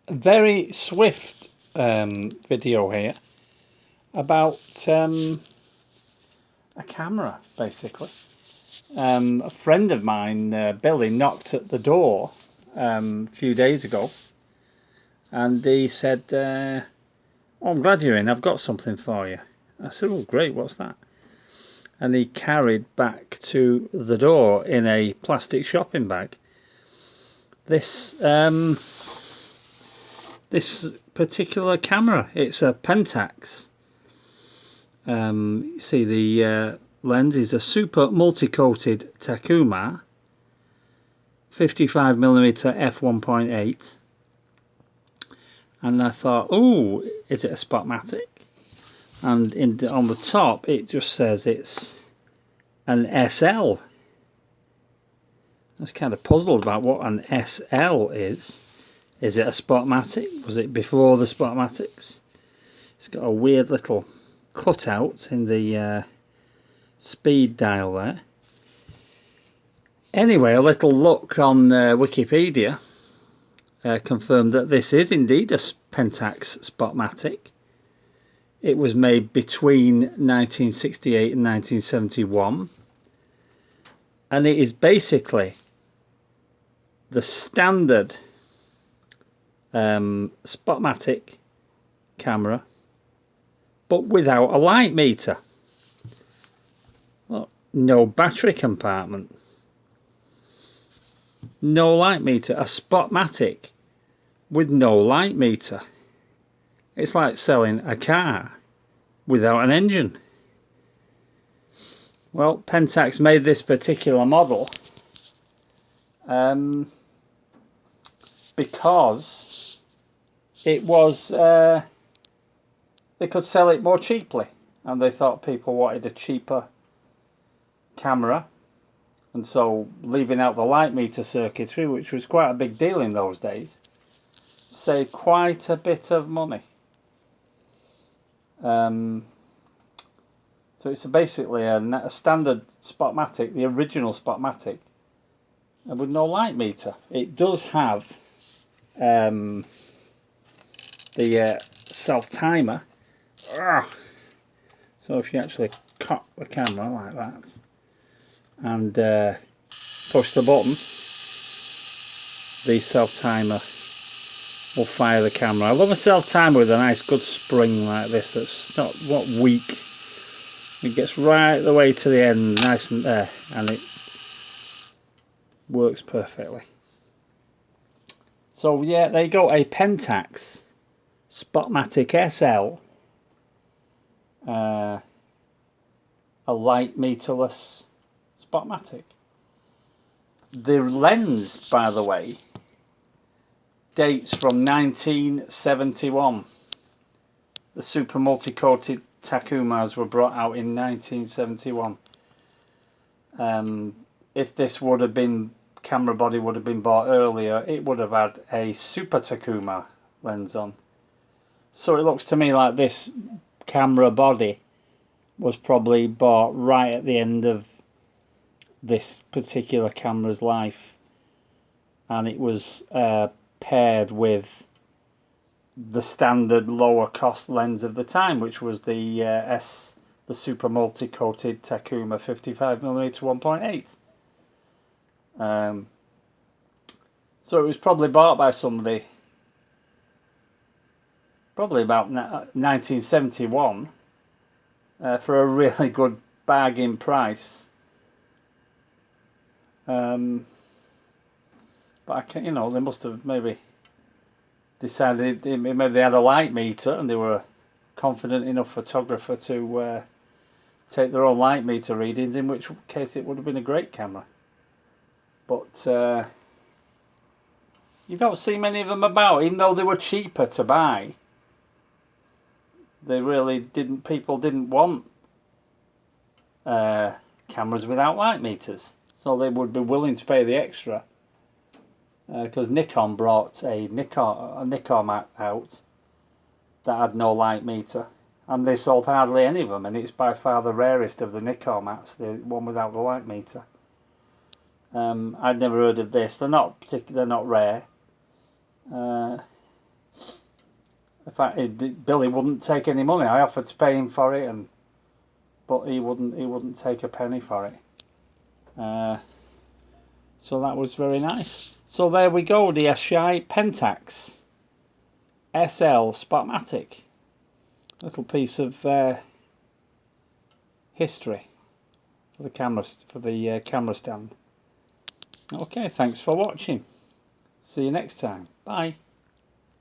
a very swift video here about a camera, basically. A friend of mine, Billy, knocked at the door a few days ago, and he said, "Oh, I'm glad you're in. I've got something for you." I said, "Oh, great, what's that?" And he carried back to the door in a plastic shopping bag this this particular camera. It's a Pentax. You see the lens is a super multi-coated Takuma 55mm f1.8, and I thought, oh, is it a Spotmatic? And on the top it just says it's an SL. I was kind of puzzled about what an SL is. Is it a Spotmatic? Was it before the Spotmatics? It's got a weird little cutout in the speed dial there. Anyway, a little look on Wikipedia confirmed that this is indeed a Pentax Spotmatic. It was made between 1968 and 1971, and it is basically the standard Spotmatic camera, but without a light meter. Look, no battery compartment, no light meter. A Spotmatic with no light meter. It's like selling a car without an engine. Well, Pentax made this particular model because it was they could sell it more cheaply, and they thought people wanted a cheaper camera, and so leaving out the light meter circuitry, which was quite a big deal in those days, saved quite a bit of money. So it's basically a standard Spotmatic, the original Spotmatic, with no light meter. It does have the self-timer. So if you actually cock the camera like that and push the button, the self-timer will fire the camera. I love a self-timer with a nice good spring like this that's not weak. It gets right the way to the end, nice and there, and it works perfectly. So yeah, there you go, a Pentax Spotmatic SL, a light meterless Spotmatic. The lens, by the way, dates from 1971. The super multi-coated Takumas were brought out in 1971. If this would have been, camera body would have been bought earlier, it would have had a super Takuma lens on. So it looks to me like this camera body was probably bought right at the end of this particular camera's life, and it was paired with the standard lower cost lens of the time, which was the super multi-coated Takuma 55mm 1.8. So it was probably bought by somebody probably about 1971 for a really good bargain price. But I can't, you know, they must have maybe decided, maybe they had a light meter and they were a confident enough photographer to take their own light meter readings, in which case it would have been a great camera. But you don't see many of them about, even though they were cheaper to buy. They really didn't, people didn't want cameras without light meters, so they would be willing to pay the extra. Because Nikon brought a Nikon out that had no light meter, and they sold hardly any of them, and it's by far the rarest of the Nikon mats, the one without the light meter. I'd never heard of this. They're not rare. In fact, Billy wouldn't take any money. I offered to pay him for it, but he wouldn't take a penny for it. So that was very nice. So there we go, the Pentax SL Spotmatic. Little piece of history for the camera stand. Okay, thanks for watching. See you next time. Bye.